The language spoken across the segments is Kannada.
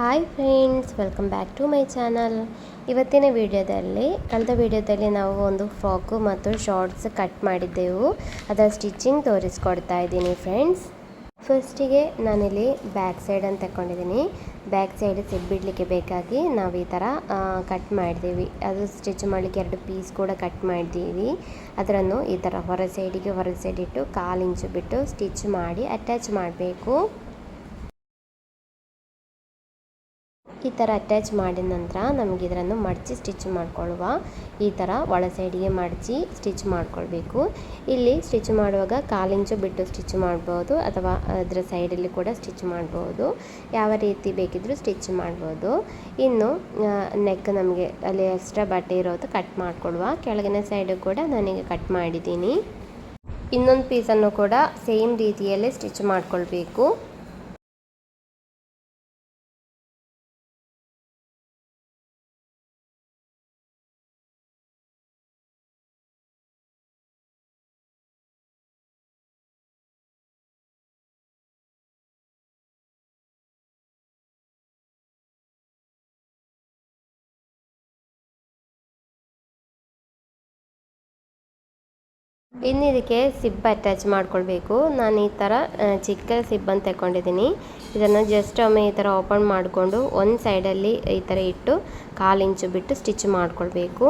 Hi friends, welcome back to my channel. ಇವತ್ತಿನ ವಿಡಿಯೋದಲ್ಲಿ ಕಳೆದ ವಿಡಿಯೋದಲ್ಲಿ ನಾವು ಒಂದು ಫ್ರಾಕು ಮತ್ತು ಶಾರ್ಟ್ಸ್ ಕಟ್ ಮಾಡಿದ್ದೆವು. ಅದರ ಸ್ಟಿಚಿಂಗ್ ತೋರಿಸ್ಕೊಡ್ತಾ ಇದ್ದೀನಿ ಫ್ರೆಂಡ್ಸ್. ಫಸ್ಟಿಗೆ ನಾನಿಲ್ಲಿ ಬ್ಯಾಕ್ ಸೈಡನ್ನು ತಗೊಂಡಿದ್ದೀನಿ. ಬ್ಯಾಕ್ ಸೈಡ್ ಸಿಬ್ ಬಿಡಲಿಕ್ಕೆ ಬೇಕಾಗಿ ನಾವು ಈ ಥರ ಕಟ್ ಮಾಡಿದ್ದೀವಿ. ಅದು ಸ್ಟಿಚ್ ಮಾಡಲಿಕ್ಕೆ 2 ಪೀಸ್ ಕೂಡ ಕಟ್ ಮಾಡಿದ್ದೀವಿ. ಅದನ್ನು ಈ ಥರ ಹೊರ ಸೈಡ್ ಇಟ್ಟು 1/4 ಇಂಚು ಬಿಟ್ಟು ಸ್ಟಿಚ್ ಮಾಡಿ ಅಟ್ಯಾಚ್ ಮಾಡಬೇಕು. ಈ ಥರ ಅಟ್ಯಾಚ್ ಮಾಡಿದ ನಂತರ ನಮಗೆ ಇದನ್ನು ಮಡಚಿ ಸ್ಟಿಚ್ ಮಾಡ್ಕೊಳ್ಳುವ. ಈ ಥರ ಒಳ ಸೈಡಿಗೆ ಮಡಚಿ ಸ್ಟಿಚ್ ಮಾಡ್ಕೊಳ್ಬೇಕು. ಇಲ್ಲಿ ಸ್ಟಿಚ್ ಮಾಡುವಾಗ 1/4 ಇಂಚು ಬಿಟ್ಟು ಸ್ಟಿಚ್ ಮಾಡ್ಬೋದು, ಅಥವಾ ಅದರ ಸೈಡಲ್ಲಿ ಕೂಡ ಸ್ಟಿಚ್ ಮಾಡ್ಬೋದು. ಯಾವ ರೀತಿ ಬೇಕಿದ್ರೂ ಸ್ಟಿಚ್ ಮಾಡ್ಬೋದು. ಇನ್ನು ನೆಕ್ ನಮಗೆ ಅಲ್ಲಿ ಎಕ್ಸ್ಟ್ರಾ ಬಟ್ಟೆ ಇರೋದು ಕಟ್ ಮಾಡ್ಕೊಳ್ಳುವ. ಕೆಳಗಿನ ಸೈಡು ಕೂಡ ನಾನೀಗ ಕಟ್ ಮಾಡಿದ್ದೀನಿ. ಇನ್ನೊಂದು ಪೀಸನ್ನು ಕೂಡ ಸೇಮ್ ರೀತಿಯಲ್ಲೇ ಸ್ಟಿಚ್ ಮಾಡ್ಕೊಳ್ಬೇಕು. ಇನ್ನು ಇದಕ್ಕೆ ಸಿಬ್ ಅಟ್ಯಾಚ್ ಮಾಡ್ಕೊಳ್ಬೇಕು. ನಾನು ಈ ಥರ ಚಿಕ್ಕ ಸಿಬ್ಬನ್ನು ತಗೊಂಡಿದ್ದೀನಿ. ಇದನ್ನು ಜಸ್ಟ್ ಒಮ್ಮೆ ಈ ಥರ ಓಪನ್ ಮಾಡಿಕೊಂಡು ಒಂದು ಸೈಡಲ್ಲಿ ಈ ಥರ ಇಟ್ಟು 1/4 ಇಂಚು ಬಿಟ್ಟು ಸ್ಟಿಚ್ ಮಾಡ್ಕೊಳ್ಬೇಕು.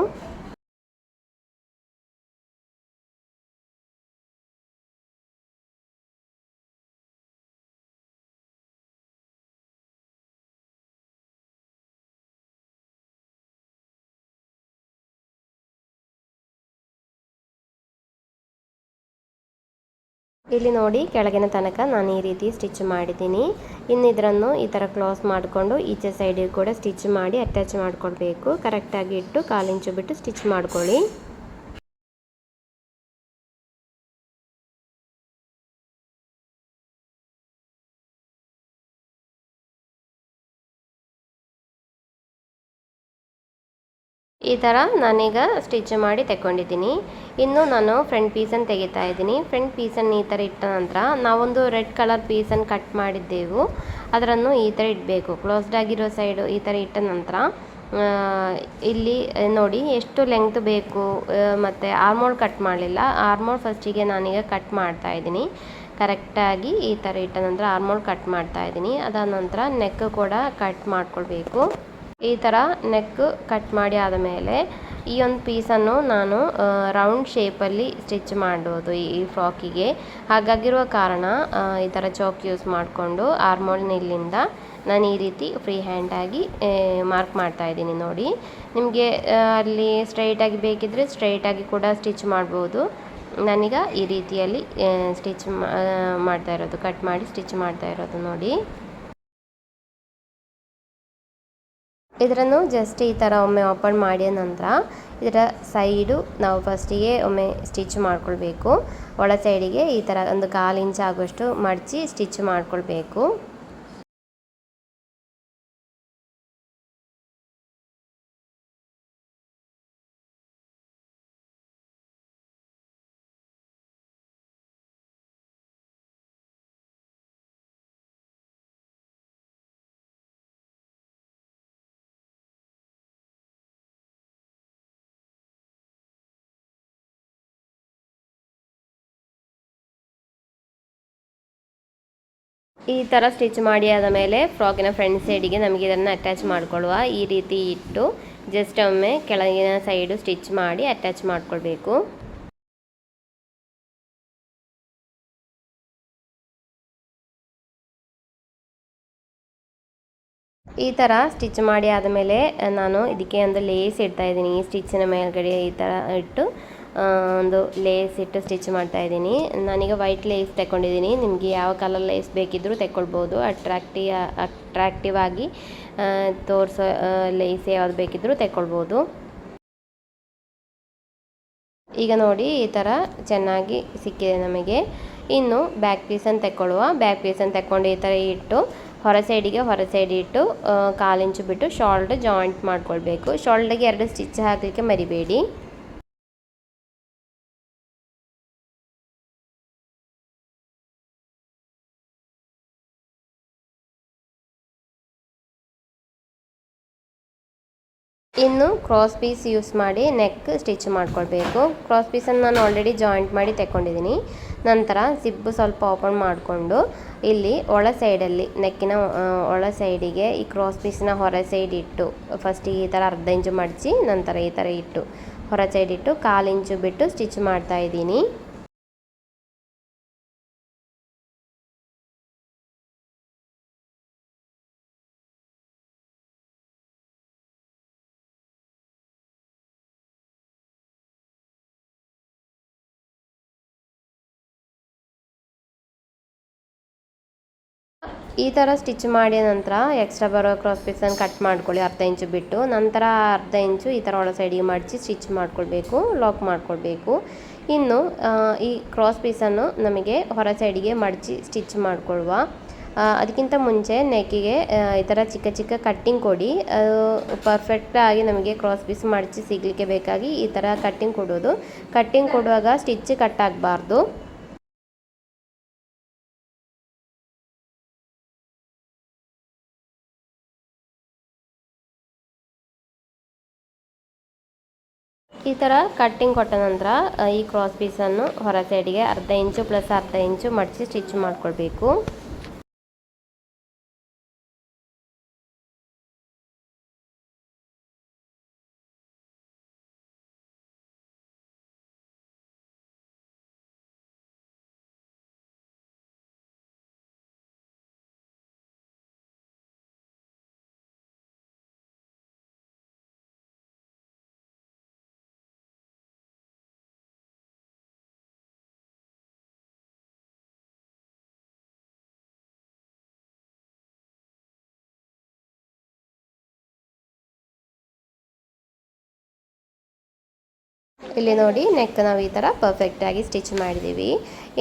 ಇಲ್ಲಿ ನೋಡಿ, ಕೆಳಗಿನ ತನಕ ನಾನು ಈ ರೀತಿ ಸ್ಟಿಚ್ ಮಾಡಿದ್ದೀನಿ. ಇನ್ನು ಇದನ್ನು ಈ ಥರ ಕ್ಲೋಸ್ ಮಾಡಿಕೊಂಡು ಈಚೆ ಸೈಡಿಗೆ ಕೂಡ ಸ್ಟಿಚ್ ಮಾಡಿ ಅಟ್ಯಾಚ್ ಮಾಡ್ಕೊಳ್ಬೇಕು. ಕರೆಕ್ಟಾಗಿ ಇಟ್ಟು 1/4 ಇಂಚು ಬಿಟ್ಟು ಸ್ಟಿಚ್ ಮಾಡ್ಕೊಳ್ಳಿ. ಈ ಥರ ನಾನೀಗ ಸ್ಟಿಚ್ ಮಾಡಿ ತಗೊಂಡಿದ್ದೀನಿ. ಇನ್ನು ನಾನು ಫ್ರಂಟ್ ಪೀಸನ್ನು ತೆಗಿತಾ ಇದ್ದೀನಿ. ಫ್ರಂಟ್ ಪೀಸನ್ನು ಈ ಥರ ಇಟ್ಟ ನಂತರ ನಾವೊಂದು ರೆಡ್ ಕಲರ್ ಪೀಸನ್ನು ಕಟ್ ಮಾಡಿದ್ದೆವು. ಅದನ್ನು ಈ ಥರ ಇಡಬೇಕು. ಕ್ಲೋಸ್ಡ್ ಆಗಿರೋ ಸೈಡು ಈ ಥರ ಇಟ್ಟ ನಂತರ ಇಲ್ಲಿ ನೋಡಿ ಎಷ್ಟು ಲೆಂತ್ ಬೇಕು. ಮತ್ತು ಆರ್ಮೋಲ್ ಕಟ್ ಮಾಡಲಿಲ್ಲ. ಆರ್ಮೋಲ್ ಫಸ್ಟಿಗೆ ನಾನೀಗ ಕಟ್ ಮಾಡ್ತಾ ಇದ್ದೀನಿ. ಕರೆಕ್ಟಾಗಿ ಈ ಥರ ಇಟ್ಟ ನಂತರ ಆರ್ಮೋಲ್ ಕಟ್ ಮಾಡ್ತಾ ಇದ್ದೀನಿ. ಅದಾದ ನಂತರ ನೆಕ್ ಕೂಡ ಕಟ್ ಮಾಡ್ಕೊಳ್ಬೇಕು. ಈ ಥರ ನೆಕ್ ಕಟ್ ಮಾಡಿ ಆದಮೇಲೆ ಈ ಒಂದು ಪೀಸನ್ನು ನಾನು ರೌಂಡ್ ಶೇಪಲ್ಲಿ ಸ್ಟಿಚ್ ಮಾಡೋದು ಈ ಫ್ರಾಕಿಗೆ. ಹಾಗಾಗಿರುವ ಕಾರಣ ಈ ಥರ ಚಾಕ್ ಯೂಸ್ ಮಾಡಿಕೊಂಡು ಇಲ್ಲಿಂದ ನಾನು ಈ ರೀತಿ ಫ್ರೀ ಹ್ಯಾಂಡಾಗಿ ಮಾರ್ಕ್ ಮಾಡ್ತಾ ಇದ್ದೀನಿ. ನೋಡಿ, ನಿಮಗೆ ಅಲ್ಲಿ ಸ್ಟ್ರೈಟಾಗಿ ಬೇಕಿದ್ದರೆ ಸ್ಟ್ರೈಟಾಗಿ ಕೂಡ ಸ್ಟಿಚ್ ಮಾಡ್ಬೋದು. ನಾನೀಗ ಈ ರೀತಿಯಲ್ಲಿ ಸ್ಟಿಚ್ ಮಾಡ್ತಾ ಇರೋದು, ಕಟ್ ಮಾಡಿ ಸ್ಟಿಚ್ ಮಾಡ್ತಾ ಇರೋದು ನೋಡಿ. ಇದನ್ನು ಜಸ್ಟ್ ಈ ಥರ ಒಮ್ಮೆ ಓಪನ್ ಮಾಡಿದ ನಂತರ ಇದರ ಸೈಡು ನಾವು ಫಸ್ಟಿಗೆ ಒಮ್ಮೆ ಸ್ಟಿಚ್ ಮಾಡ್ಕೊಳ್ಬೇಕು. ಒಳ ಸೈಡಿಗೆ ಈ ಥರ ಒಂದು 1/4 ಇಂಚ್ ಆಗುವಷ್ಟು ಮಡಚಿ ಸ್ಟಿಚ್ ಮಾಡ್ಕೊಳ್ಬೇಕು. ಈ ಥರ ಸ್ಟಿಚ್ ಮಾಡಿ ಆದ ಮೇಲೆ ಫ್ರಾಕಿನ ಫ್ರಂಟ್ ಸೈಡಿಗೆ ನಮಗೆ ಇದನ್ನು ಅಟ್ಯಾಚ್ ಮಾಡಿಕೊಳ್ಳುವ. ಈ ರೀತಿ ಇಟ್ಟು ಜಸ್ಟ್ ಒಮ್ಮೆ ಕೆಳಗಿನ ಸೈಡು ಸ್ಟಿಚ್ ಮಾಡಿ ಅಟ್ಯಾಚ್ ಮಾಡಿಕೊಳ್ಬೇಕು. ಈ ಥರ ಸ್ಟಿಚ್ ಮಾಡಿ ಆದಮೇಲೆ ನಾನು ಇದಕ್ಕೆ ಒಂದು ಲೇಸ್ ಇಡ್ತಾ ಇದ್ದೀನಿ. ಈ ಸ್ಟಿಚ್ಚಿನ ಮೇಲ್ಗಡೆ ಈ ಥರ ಇಟ್ಟು ಒಂದು ಲೇಸ್ ಇಟ್ಟು ಸ್ಟಿಚ್ ಮಾಡ್ತಾ ಇದ್ದೀನಿ. ನಾನೀಗ ವೈಟ್ ಲೇಸ್ ತಗೊಂಡಿದ್ದೀನಿ. ನಿಮಗೆ ಯಾವ ಕಲರ್ ಲೇಸ್ ಬೇಕಿದ್ದರೂ ತಗೊಳ್ಬೋದು. ಅಟ್ರಾಕ್ಟಿವ್ ಆಗಿ ತೋರಿಸೋ ಲೇಸ್ ಯಾವ್ದು ಬೇಕಿದ್ದರೂ ತಗೊಳ್ಬೋದು. ಈಗ ನೋಡಿ, ಈ ಥರ ಚೆನ್ನಾಗಿ ಸಿಕ್ಕಿದೆ ನಮಗೆ. ಇನ್ನು ಬ್ಯಾಕ್ ಪೀಸನ್ನು ತಗೊಳ್ಳುವ. ಬ್ಯಾಕ್ ಪೀಸನ್ನು ತಗೊಂಡು ಈ ಥರ ಇಟ್ಟು ಹೊರ ಸೈಡ್ ಇಟ್ಟು 1/4 ಇಂಚು ಬಿಟ್ಟು ಶೋಲ್ಡರ್ ಜಾಯಿಂಟ್ ಮಾಡ್ಕೊಳ್ಬೇಕು. ಶೋಲ್ಡರ್ಗೆ 2 ಸ್ಟಿಚ್ ಹಾಕಲಿಕ್ಕೆ ಮರಿಬೇಡಿ. ಇನ್ನು ಕ್ರಾಸ್ ಪೀಸ್ ಯೂಸ್ ಮಾಡಿ ನೆಕ್ ಸ್ಟಿಚ್ ಮಾಡ್ಕೊಳ್ಬೇಕು. ಕ್ರಾಸ್ ಪೀಸನ್ನು ನಾನು ಆಲ್ರೆಡಿ ಜಾಯಿಂಟ್ ಮಾಡಿ ತೆಕ್ಕೊಂಡಿದ್ದೀನಿ. ನಂತರ ಜಿಪ್ಪು ಸ್ವಲ್ಪ ಓಪನ್ ಮಾಡಿಕೊಂಡು ಇಲ್ಲಿ ಒಳ ಸೈಡಲ್ಲಿ ನೆಕ್ಕಿನ ಒಳ ಸೈಡಿಗೆ ಈ ಕ್ರಾಸ್ ಪೀಸ್ನ ಹೊರ ಸೈಡ್ ಇಟ್ಟು ಫಸ್ಟಿಗೆ ಈ ಥರ ಅರ್ಧ ಇಂಚು ಮಡಚಿ ನಂತರ ಈ ಥರ ಇಟ್ಟು ಹೊರ ಸೈಡ್ ಇಟ್ಟು 1/4 ಇಂಚು ಬಿಟ್ಟು ಸ್ಟಿಚ್ ಮಾಡ್ತಾ ಇದ್ದೀನಿ. ಈ ಥರ ಸ್ಟಿಚ್ ಮಾಡಿದ ನಂತರ ಎಕ್ಸ್ಟ್ರಾ ಬರೋ ಕ್ರಾಸ್ ಪೀಸನ್ನು ಕಟ್ ಮಾಡ್ಕೊಳ್ಳಿ ಅರ್ಧ ಇಂಚು ಬಿಟ್ಟು. ನಂತರ ಅರ್ಧ ಇಂಚು ಈ ಥರ ಒಳ ಸೈಡಿಗೆ ಮಡಚಿ ಸ್ಟಿಚ್ ಮಾಡ್ಕೊಳ್ಬೇಕು, ಲಾಕ್ ಮಾಡ್ಕೊಳ್ಬೇಕು. ಇನ್ನು ಈ ಕ್ರಾಸ್ ಪೀಸನ್ನು ನಮಗೆ ಹೊರ ಸೈಡಿಗೆ ಮಡಚಿ ಸ್ಟಿಚ್ ಮಾಡ್ಕೊಳ್ಳುವ. ಅದಕ್ಕಿಂತ ಮುಂಚೆ ನೆಕ್ಕಿಗೆ ಈ ಥರ ಚಿಕ್ಕ ಚಿಕ್ಕ ಕಟ್ಟಿಂಗ್ ಕೊಡಿ. ಪರ್ಫೆಕ್ಟಾಗಿ ನಮಗೆ ಕ್ರಾಸ್ ಪೀಸ್ ಮಡಚಿ ಸಿಗಲಿಕ್ಕೆ ಬೇಕಾಗಿ ಈ ಥರ ಕಟ್ಟಿಂಗ್ ಕೊಡೋದು. ಕಟ್ಟಿಂಗ್ ಕೊಡುವಾಗ ಸ್ಟಿಚ್ ಕಟ್ ಆಗಬಾರ್ದು. ಈ ಥರ ಕಟ್ಟಿಂಗ್ ಕೊಟ್ಟ ನಂತರ ಈ ಕ್ರಾಸ್ ಪೀಸನ್ನು ಹೊರ ಸೈಡಿಗೆ ಅರ್ಧ ಇಂಚು ಪ್ಲಸ್ ಅರ್ಧ ಇಂಚು ಮಡಚಿ ಸ್ಟಿಚ್ ಮಾಡ್ಕೊಳ್ಬೇಕು. ಇಲ್ಲಿ ನೋಡಿ ನೆಕ್ ನಾವು ಈ ಥರ ಪರ್ಫೆಕ್ಟಾಗಿ ಸ್ಟಿಚ್ ಮಾಡಿದ್ದೀವಿ.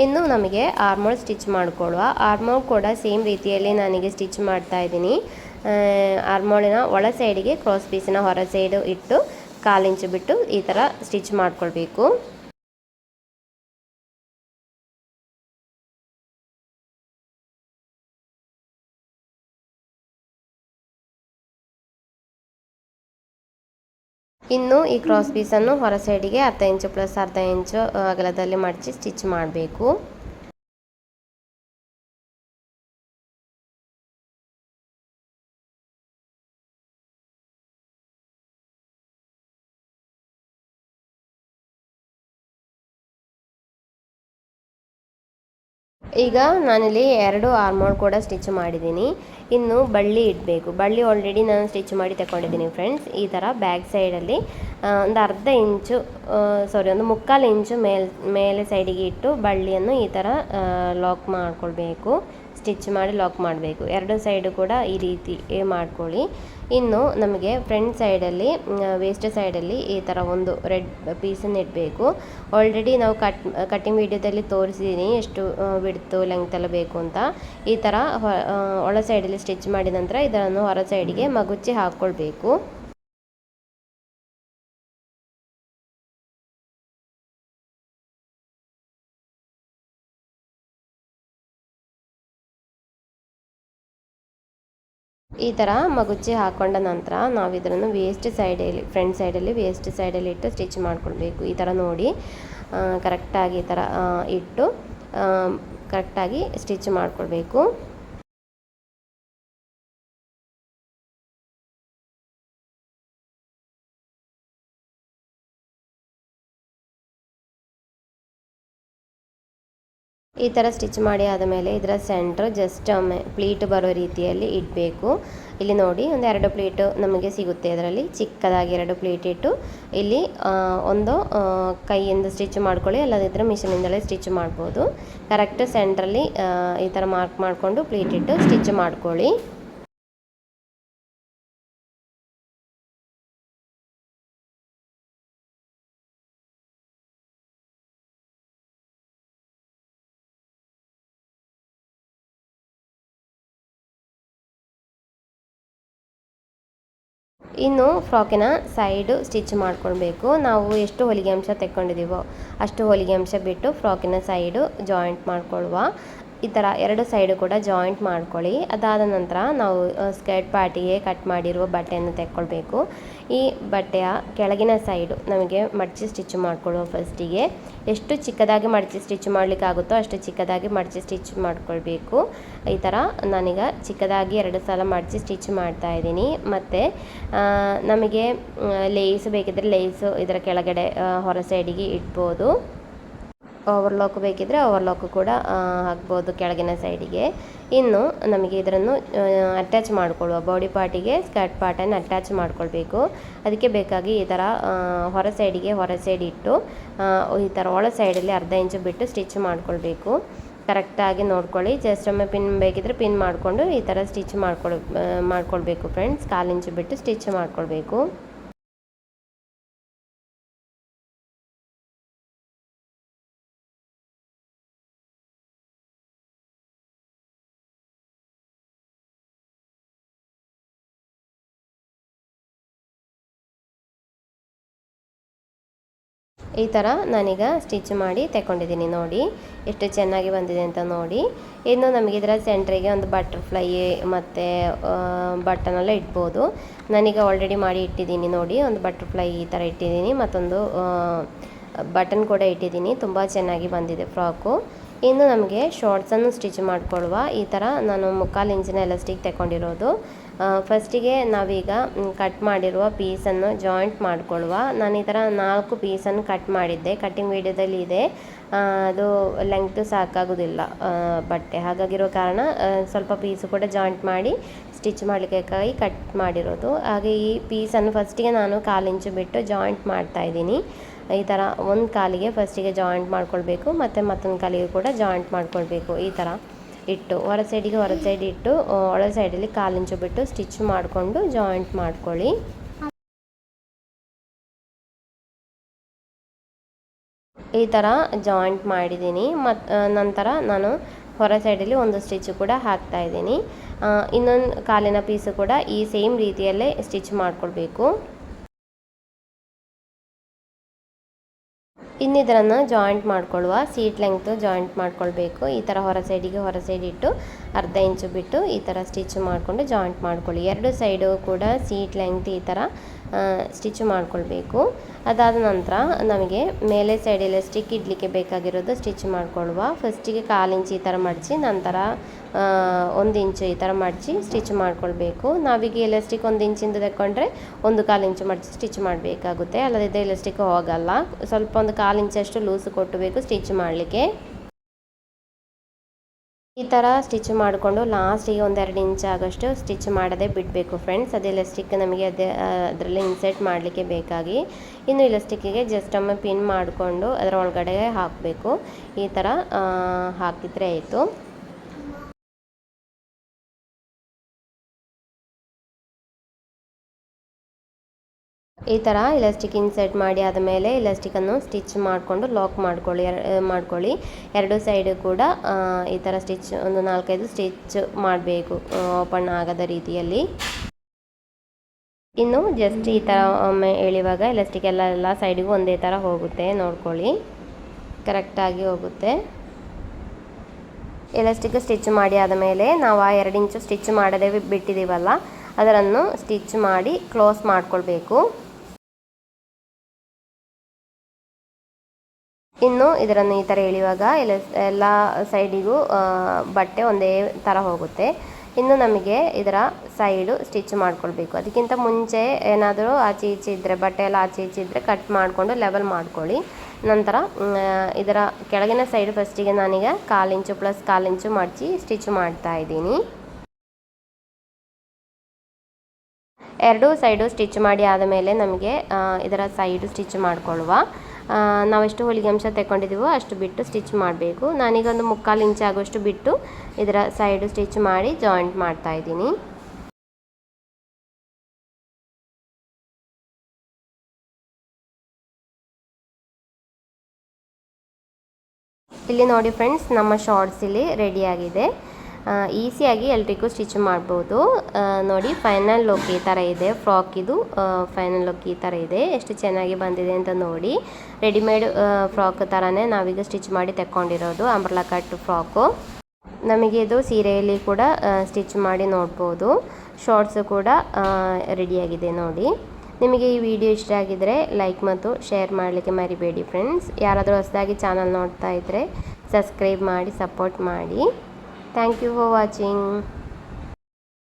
ಇನ್ನು ನಮಗೆ ಆರ್ಮೋಲ್ ಸ್ಟಿಚ್ ಮಾಡಿಕೊಳ್ಳುವ. ಆರ್ಮೋಲ್ ಕೂಡ ಸೇಮ್ ರೀತಿಯಲ್ಲಿ ನನಗೆ ಸ್ಟಿಚ್ ಮಾಡ್ತಾ ಇದ್ದೀನಿ. ಆರ್ಮೋಲಿನ ಒಳ ಸೈಡಿಗೆ ಕ್ರಾಸ್ ಪೀಸಿನ ಹೊರ ಸೈಡು ಇಟ್ಟು 1/4 ಇಂಚು ಬಿಟ್ಟು ಈ ಥರ ಸ್ಟಿಚ್ ಮಾಡ್ಕೊಳ್ಬೇಕು. ಇನ್ನು ಈ ಕ್ರಾಸ್ ಪೀಸನ್ನು ಹೊರ ಸೈಡಿಗೆ ಅರ್ಧ ಇಂಚು ಪ್ಲಸ್ ಅರ್ಧ ಇಂಚು ಅಗಲದಲ್ಲಿ ಮಡಚಿ ಸ್ಟಿಚ್ ಮಾಡಬೇಕು. ಈಗ ನಾನಿಲ್ಲಿ 2 ಆರ್ಮೋಲ್ ಕೂಡ ಸ್ಟಿಚ್ ಮಾಡಿದ್ದೀನಿ. ಇನ್ನು ಬಳ್ಳಿ ಇಡಬೇಕು. ಬಳ್ಳಿ ಆಲ್ರೆಡಿ ನಾನು ಸ್ಟಿಚ್ ಮಾಡಿ ತಗೊಂಡಿದ್ದೀನಿ ಫ್ರೆಂಡ್ಸ್. ಈ ಥರ ಬ್ಯಾಕ್ ಸೈಡಲ್ಲಿ ಒಂದು ಅರ್ಧ ಇಂಚು ಒಂದು 3/4 ಇಂಚು ಮೇಲೆ ಸೈಡಿಗೆ ಇಟ್ಟು ಬಳ್ಳಿಯನ್ನು ಈ ಥರ ಲಾಕ್ ಮಾಡ್ಕೊಳ್ಬೇಕು. ಸ್ಟಿಚ್ ಮಾಡಿ ಲಾಕ್ ಮಾಡಬೇಕು. 2 ಸೈಡು ಕೂಡ ಈ ರೀತಿ ಮಾಡ್ಕೊಳ್ಳಿ. ಇನ್ನು ನಮಗೆ ಫ್ರಂಟ್ ಸೈಡಲ್ಲಿ ವೇಸ್ಟ್ ಸೈಡಲ್ಲಿ ಈ ಥರ ಒಂದು ರೆಡ್ ಪೀಸನ್ನು ಇಡಬೇಕು. ಆಲ್ರೆಡಿ ನಾವು ಕಟ್ಟಿಂಗ್ ವಿಡಿಯೋದಲ್ಲಿ ತೋರಿಸಿದ್ದೀನಿ ಎಷ್ಟು ಬಿಡ್ತು ಲೆಂಗ್ತ್ ಎಲ್ಲ ಬೇಕು ಅಂತ. ಈ ಥರ ಒಳ ಸೈಡಲ್ಲಿ ಸ್ಟಿಚ್ ಮಾಡಿದ ನಂತರ ಇದನ್ನು ಹೊರ ಸೈಡಿಗೆ ಮಗುಚಿ ಹಾಕ್ಕೊಳ್ಬೇಕು. ಈ ಥರ ಮಗುಚಿ ಹಾಕ್ಕೊಂಡ ನಂತರ ನಾವು ಇದನ್ನು ವೇಸ್ಟ್ ಸೈಡಲ್ಲಿ ಫ್ರಂಟ್ ಸೈಡಲ್ಲಿ ವೇಸ್ಟ್ ಸೈಡಲ್ಲಿ ಇಟ್ಟು ಸ್ಟಿಚ್ ಮಾಡ್ಕೊಳ್ಬೇಕು. ಈ ಥರ ನೋಡಿ ಕರೆಕ್ಟಾಗಿ ಈ ಥರ ಇಟ್ಟು ಕರೆಕ್ಟಾಗಿ ಸ್ಟಿಚ್ ಮಾಡ್ಕೊಳ್ಬೇಕು. ಈ ಥರ ಸ್ಟಿಚ್ ಮಾಡಿ ಆದಮೇಲೆ ಇದರ ಸೆಂಟ್ರ್ ಜಸ್ಟ್ ಪ್ಲೀಟ್ ಬರೋ ರೀತಿಯಲ್ಲಿ ಇಡಬೇಕು. ಇಲ್ಲಿ ನೋಡಿ ಒಂದು 2 ಪ್ಲೀಟು ನಮಗೆ ಸಿಗುತ್ತೆ. ಇದರಲ್ಲಿ ಚಿಕ್ಕದಾಗಿ 2 ಪ್ಲೀಟ್ ಇಟ್ಟು ಇಲ್ಲಿ ಒಂದು ಕೈಯಿಂದ ಸ್ಟಿಚ್ ಮಾಡ್ಕೊಳ್ಳಿ, ಅಲ್ಲದಿದ್ದರೆ ಮಿಷಿನಿಂದಲೇ ಸ್ಟಿಚ್ ಮಾಡ್ಬೋದು. ಕರೆಕ್ಟ್ ಸೆಂಟ್ರಲ್ಲಿ ಈ ಥರ ಮಾರ್ಕ್ ಮಾಡಿಕೊಂಡು ಪ್ಲೀಟ್ ಇಟ್ಟು ಸ್ಟಿಚ್ ಮಾಡ್ಕೊಳ್ಳಿ. ಇನ್ನು ಫ್ರಾಕಿನ ಸೈಡು ಸ್ಟಿಚ್ ಮಾಡ್ಕೊಳ್ಬೇಕು. ನಾವು ಎಷ್ಟು ಹೊಲಿಗೆ ಅಂಶ ತೆಕ್ಕೊಂಡಿದ್ದೀವೋ ಅಷ್ಟು ಹೊಲಿಗೆ ಅಂಶ ಬಿಟ್ಟು ಫ್ರಾಕಿನ ಸೈಡು ಜಾಯಿಂಟ್ ಮಾಡ್ಕೊಳ್ಳುವ. ಈ ಥರ ಎರಡು ಸೈಡು ಕೂಡ ಜಾಯಿಂಟ್ ಮಾಡ್ಕೊಳ್ಳಿ. ಅದಾದ ನಂತರ ನಾವು ಸ್ಕರ್ಟ್ ಪಾರ್ಟಿಗೆ ಕಟ್ ಮಾಡಿರುವ ಬಟ್ಟೆಯನ್ನು ತೆಕ್ಕೊಳ್ಬೇಕು. ಈ ಬಟ್ಟೆಯ ಕೆಳಗಿನ ಸೈಡು ನಮಗೆ ಮಡಚಿ ಸ್ಟಿಚ್ ಮಾಡಿಕೊಳ್ಳುವ. ಫಸ್ಟಿಗೆ ಎಷ್ಟು ಚಿಕ್ಕದಾಗಿ ಮಡಚಿ ಸ್ಟಿಚ್ ಮಾಡಲಿಕ್ಕಾಗುತ್ತೋ ಅಷ್ಟು ಚಿಕ್ಕದಾಗಿ ಮಡಚಿ ಸ್ಟಿಚ್ ಮಾಡ್ಕೊಳ್ಬೇಕು. ಈ ಥರ ನಾನೀಗ ಚಿಕ್ಕದಾಗಿ 2 ಸಲ ಮಡಚಿ ಸ್ಟಿಚ್ ಮಾಡ್ತಾ ಇದ್ದೀನಿ. ಮತ್ತು ನಮಗೆ ಲೇಸ್ ಬೇಕಿದ್ದರೆ ಲೇಸು ಇದರ ಕೆಳಗಡೆ ಹೊರ ಸೈಡಿಗೆ ಇಡ್ಬೋದು. ಓವರ್ಲಾಕ್ ಬೇಕಿದ್ದರೆ ಓವರ್ಲಾಕ್ ಕೂಡ ಹಾಕ್ಬೋದು ಕೆಳಗಿನ ಸೈಡಿಗೆ. ಇನ್ನು ನಮಗೆ ಇದನ್ನು ಅಟ್ಯಾಚ್ ಮಾಡಿಕೊಳ್ಳುವ ಬಾಡಿ ಪಾರ್ಟಿಗೆ ಸ್ಕರ್ಟ್ ಪಾರ್ಟನ್ನು ಅಟ್ಯಾಚ್ ಮಾಡ್ಕೊಳ್ಬೇಕು. ಅದಕ್ಕೆ ಬೇಕಾಗಿ ಈ ಥರ ಹೊರ ಸೈಡಿಗೆ ಹೊರ ಸೈಡ್ ಇಟ್ಟು ಈ ಥರ ಒಳ ಸೈಡಲ್ಲಿ ಅರ್ಧ ಇಂಚು ಬಿಟ್ಟು ಸ್ಟಿಚ್ ಮಾಡ್ಕೊಳ್ಬೇಕು. ಕರೆಕ್ಟಾಗಿ ನೋಡ್ಕೊಳ್ಳಿ. ಜಸ್ಟ್ ಒಮ್ಮೆ ಪಿನ್ ಬೇಕಿದ್ದರೆ ಪಿನ್ ಮಾಡಿಕೊಂಡು ಈ ಥರ ಸ್ಟಿಚ್ ಮಾಡ್ಕೊಳ್ಬೇಕು ಫ್ರೆಂಡ್ಸ್. 1/4 ಇಂಚು ಬಿಟ್ಟು ಸ್ಟಿಚ್ ಮಾಡ್ಕೊಳ್ಬೇಕು. ಈ ಥರ ನಾನೀಗ ಸ್ಟಿಚ್ ಮಾಡಿ ತೆಕ್ಕೊಂಡಿದ್ದೀನಿ. ನೋಡಿ ಎಷ್ಟು ಚೆನ್ನಾಗಿ ಬಂದಿದೆ ಅಂತ ನೋಡಿ. ಇನ್ನು ನಮಗೆ ಇದರ ಸೆಂಟ್ರಿಗೆ ಒಂದು ಬಟರ್ಫ್ಲೈ ಮತ್ತು ಬಟನೆಲ್ಲ ಇಡ್ಬೋದು. ನಾನೀಗ ಆಲ್ರೆಡಿ ಮಾಡಿ ಇಟ್ಟಿದ್ದೀನಿ. ನೋಡಿ ಒಂದು ಬಟರ್ಫ್ಲೈ ಈ ಥರ ಇಟ್ಟಿದ್ದೀನಿ, ಮತ್ತೊಂದು ಬಟನ್ ಕೂಡ ಇಟ್ಟಿದ್ದೀನಿ. ತುಂಬ ಚೆನ್ನಾಗಿ ಬಂದಿದೆ ಫ್ರಾಕು. ಇನ್ನು ನಮಗೆ ಶಾರ್ಟ್ಸನ್ನು ಸ್ಟಿಚ್ ಮಾಡಿಕೊಳ್ಳುವ. ಈ ಥರ ನಾನು 3/4 ಇಂಚಿನ ಎಲಾಸ್ಟಿಕ್ ತೆಕ್ಕೊಂಡಿರೋದು. ಫಸ್ಟಿಗೆ ನಾವೀಗ ಕಟ್ ಮಾಡಿರುವ ಪೀಸನ್ನು ಜಾಯಿಂಟ್ ಮಾಡಿಕೊಳ್ಳುವ. ನಾನು ಈ ಥರ 4 ಪೀಸನ್ನು ಕಟ್ ಮಾಡಿದ್ದೆ. ಕಟ್ಟಿಂಗ್ ವಿಡಿಯೋದಲ್ಲಿ ಇದೆ. ಅದು ಲೆಂಗ್ತು ಸಾಕಾಗೋದಿಲ್ಲ ಬಟ್ಟೆ, ಹಾಗಾಗಿರೋ ಕಾರಣ ಸ್ವಲ್ಪ ಪೀಸು ಕೂಡ ಜಾಯಿಂಟ್ ಮಾಡಿ ಸ್ಟಿಚ್ ಮಾಡಲಿಕ್ಕಾಗಿ ಕಟ್ ಮಾಡಿರೋದು. ಹಾಗೆ ಈ ಪೀಸನ್ನು ಫಸ್ಟಿಗೆ ನಾನು 1/4 ಇಂಚು ಬಿಟ್ಟು ಜಾಯಿಂಟ್ ಮಾಡ್ತಾಯಿದ್ದೀನಿ. ಈ ಥರ ಒಂದು ಕಾಲಿಗೆ ಫಸ್ಟಿಗೆ ಜಾಯಿಂಟ್ ಮಾಡ್ಕೊಳ್ಬೇಕು, ಮತ್ತು ಮತ್ತೊಂದು ಕಾಲಿಗೆ ಕೂಡ ಜಾಯಿಂಟ್ ಮಾಡ್ಕೊಳ್ಬೇಕು. ಈ ಥರ ಇಟ್ಟು ಹೊರ ಸೈಡಿಗೆ ಹೊರ ಸೈಡ್ ಇಟ್ಟು ಒಳ ಸೈಡಲ್ಲಿ 1/4 ಇಂಚು ಬಿಟ್ಟು ಸ್ಟಿಚ್ ಮಾಡಿಕೊಂಡು ಜಾಯಿಂಟ್ ಮಾಡ್ಕೊಳ್ಳಿ. ಈ ಥರ ಜಾಯಿಂಟ್ ಮಾಡಿದ್ದೀನಿ. ನಂತರ ನಾನು ಹೊರ ಸೈಡಲ್ಲಿ ಒಂದು ಸ್ಟಿಚ್ ಕೂಡ ಹಾಕ್ತಾ ಇದ್ದೀನಿ. ಇನ್ನೊಂದು ಕಾಲಿನ ಪೀಸು ಕೂಡ ಈ ಸೇಮ್ ರೀತಿಯಲ್ಲೇ ಸ್ಟಿಚ್ ಮಾಡ್ಕೊಳ್ಬೇಕು. ಇನ್ನು ಇದನ್ನು ಜಾಯಿಂಟ್ ಮಾಡಿಕೊಳ್ಳುವ. ಸೀಟ್ ಲೆಂಗ್ತು ಜಾಯಿಂಟ್ ಮಾಡ್ಕೊಳ್ಬೇಕು. ಈ ಥರ ಹೊರ ಸೈಡಿಗೆ ಹೊರ ಸೈಡ್ ಇಟ್ಟು ಅರ್ಧ ಇಂಚು ಬಿಟ್ಟು ಈ ಥರ ಸ್ಟಿಚ್ ಮಾಡಿಕೊಂಡು ಜಾಯಿಂಟ್ ಮಾಡ್ಕೊಳ್ಳಿ. 2 ಸೈಡು ಕೂಡ ಸೀಟ್ ಲೆಂಗ್ತ್ ಈ ಥರ ಸ್ಟಿಚ್ ಮಾಡ್ಕೊಳ್ಬೇಕು. ಅದಾದ ನಂತರ ನಮಗೆ ಮೇಲೆ ಸೈಡ್ ಎಲಾಸ್ಟಿಕ್ ಇಡಲಿಕ್ಕೆ ಬೇಕಾಗಿರೋದು ಸ್ಟಿಚ್ ಮಾಡಿಕೊಳ್ಳುವ. ಫಸ್ಟಿಗೆ 1/4 ಇಂಚು ಈ ಥರ ಮಡಚಿ, ನಂತರ 1 ಇಂಚು ಈ ಥರ ಮಡಚಿ ಸ್ಟಿಚ್ ಮಾಡ್ಕೊಳ್ಬೇಕು. ನಾವೀಗ ಎಲಾಸ್ಟಿಕ್ 1 ಇಂಚಿಂದ ತಗೊಂಡ್ರೆ 1/4 ಇಂಚು ಮಡಚಿ ಸ್ಟಿಚ್ ಮಾಡಬೇಕಾಗುತ್ತೆ, ಅಲ್ಲದಿದ್ದರೆ ಎಲಾಸ್ಟಿಕ್ ಹೋಗಲ್ಲ. ಸ್ವಲ್ಪ ಒಂದು 1/4 ಇಂಚಷ್ಟು ಲೂಸು ಕೊಟ್ಟಬೇಕು ಸ್ಟಿಚ್ ಮಾಡಲಿಕ್ಕೆ. ಈ ಥರ ಸ್ಟಿಚ್ ಮಾಡಿಕೊಂಡು ಲಾಸ್ಟಿಗೆ 1-2 ಇಂಚ್ ಆಗೋಷ್ಟು ಸ್ಟಿಚ್ ಮಾಡದೆ ಬಿಡಬೇಕು ಫ್ರೆಂಡ್ಸ್. ಅದು ಎಲಾಸ್ಟಿಕ್ ನಮಗೆ ಅದರಲ್ಲಿ ಇನ್ಸರ್ಟ್ ಮಾಡಲಿಕ್ಕೆ ಬೇಕಾಗಿ. ಇನ್ನು ಎಲಾಸ್ಟಿಕ್ಕಿಗೆ ಜಸ್ಟ್ ಒಮ್ಮೆ ಪಿನ್ ಮಾಡಿಕೊಂಡು ಅದರ ಒಳಗಡೆ ಹಾಕಬೇಕು. ಈ ಥರ ಹಾಕಿದರೆ ಆಯಿತು. ಈ ಥರ ಎಲಾಸ್ಟಿಕ್ ಇನ್ಸರ್ಟ್ ಮಾಡಿ ಆದಮೇಲೆ ಎಲಾಸ್ಟಿಕನ್ನು ಸ್ಟಿಚ್ ಮಾಡಿಕೊಂಡು ಲಾಕ್ ಮಾಡ್ಕೊಳ್ಳಿ. 2 ಸೈಡು ಕೂಡ ಈ ಥರ ಸ್ಟಿಚ್ ಒಂದು 4-5 ಸ್ಟಿಚ್ ಮಾಡಬೇಕು ಓಪನ್ ಆಗದ ರೀತಿಯಲ್ಲಿ. ಇನ್ನು ಜಸ್ಟ್ ಈ ಥರ ಒಮ್ಮೆ ಎಳೆಯುವಾಗ ಎಲಾಸ್ಟಿಕ್ ಎಲ್ಲ ಸೈಡಿಗೂ ಒಂದೇ ಥರ ಹೋಗುತ್ತೆ, ನೋಡ್ಕೊಳ್ಳಿ ಕರೆಕ್ಟಾಗಿ ಹೋಗುತ್ತೆ. ಎಲಾಸ್ಟಿಕ್ ಸ್ಟಿಚ್ ಮಾಡಿ ಆದಮೇಲೆ ನಾವು ಆ 2 ಇಂಚು ಸ್ಟಿಚ್ ಮಾಡದೆ ಬಿಟ್ಟಿದ್ದೀವಲ್ಲ, ಅದನ್ನು ಸ್ಟಿಚ್ ಮಾಡಿ ಕ್ಲೋಸ್ ಮಾಡ್ಕೊಳ್ಬೇಕು. ಇನ್ನು ಇದನ್ನು ಈ ಥರ ಎಳೆಯುವಾಗ ಎಲ್ಲ ಸೈಡಿಗೂ ಬಟ್ಟೆ ಒಂದೇ ಥರ ಹೋಗುತ್ತೆ. ಇನ್ನು ನಮಗೆ ಇದರ ಸೈಡು ಸ್ಟಿಚ್ ಮಾಡ್ಕೊಳ್ಬೇಕು. ಅದಕ್ಕಿಂತ ಮುಂಚೆ ಏನಾದರೂ ಆಚೆ ಈಚೆ ಇದ್ದರೆ, ಬಟ್ಟೆ ಎಲ್ಲ ಆಚೆ ಈಚೆ ಇದ್ದರೆ ಕಟ್ ಮಾಡಿಕೊಂಡು ಲೆವೆಲ್ ಮಾಡ್ಕೊಳ್ಳಿ. ನಂತರ ಇದರ ಕೆಳಗಿನ ಸೈಡ್ ಫಸ್ಟಿಗೆ ನಾನೀಗ 1/4 ಇಂಚು ಪ್ಲಸ್ 1/4 ಇಂಚು ಮಡಚಿ ಸ್ಟಿಚ್ ಮಾಡ್ತಾ ಇದ್ದೀನಿ. 2 ಸೈಡು ಸ್ಟಿಚ್ ಮಾಡಿ ಆದಮೇಲೆ ನಮಗೆ ಇದರ ಸೈಡು ಸ್ಟಿಚ್ ಮಾಡಿಕೊಳ್ಳುವ. ನಾವೆಷ್ಟು ಹೊಲಿಗೆ ಅಂಶ ತೆಕ್ಕೊಂಡಿದ್ದೀವೋ ಅಷ್ಟು ಬಿಟ್ಟು ಸ್ಟಿಚ್ ಮಾಡಬೇಕು. ನಾನೀಗ ಒಂದು 3/4 ಇಂಚ್ ಆಗೋಷ್ಟು ಬಿಟ್ಟು ಇದರ ಸೈಡು ಸ್ಟಿಚ್ ಮಾಡಿ ಜಾಯಿಂಟ್ ಮಾಡ್ತಾ ಇದ್ದೀನಿ. ಇಲ್ಲಿ ನೋಡಿ ಫ್ರೆಂಡ್ಸ್, ನಮ್ಮ ಶಾರ್ಟ್ಸ್ ಇಲ್ಲಿ ರೆಡಿಯಾಗಿದೆ. ಈಸಿಯಾಗಿ ಎಲ್ರಿಗೂ ಸ್ಟಿಚ್ ಮಾಡ್ಬೋದು. ನೋಡಿ ಫೈನಲ್ ಲುಕ್ ಈ ಥರ ಇದೆ. ಫ್ರಾಕ್ ಇದು ಫೈನಲ್ ಲುಕ್ ಈ ಥರ ಇದೆ. ಎಷ್ಟು ಚೆನ್ನಾಗಿ ಬಂದಿದೆ ಅಂತ ನೋಡಿ. ರೆಡಿಮೇಡ್ ಫ್ರಾಕ್ ಥರನೇ ನಾವೀಗ ಸ್ಟಿಚ್ ಮಾಡಿ ತೆಕ್ಕೊಂಡಿರೋದು ಅಂಬ್ರೆಲಾ ಕಟ್ ಫ್ರಾಕು. ನಮಗೆ ಇದು ಸೀರೆಯಲ್ಲಿ ಕೂಡ ಸ್ಟಿಚ್ ಮಾಡಿ ನೋಡ್ಬೋದು. ಶಾರ್ಟ್ಸು ಕೂಡ ರೆಡಿಯಾಗಿದೆ ನೋಡಿ. ನಿಮಗೆ ಈ ವಿಡಿಯೋ ಇಷ್ಟ ಆಗಿದರೆ ಲೈಕ್ ಮತ್ತು ಶೇರ್ ಮಾಡಲಿಕ್ಕೆ ಮರಿಬೇಡಿ ಫ್ರೆಂಡ್ಸ್. ಯಾರಾದರೂ ಹೊಸದಾಗಿ ಚಾನಲ್ ನೋಡ್ತಾ ಇದ್ದರೆ ಸಬ್ಸ್ಕ್ರೈಬ್ ಮಾಡಿ ಸಪೋರ್ಟ್ ಮಾಡಿ. Thank you for watching.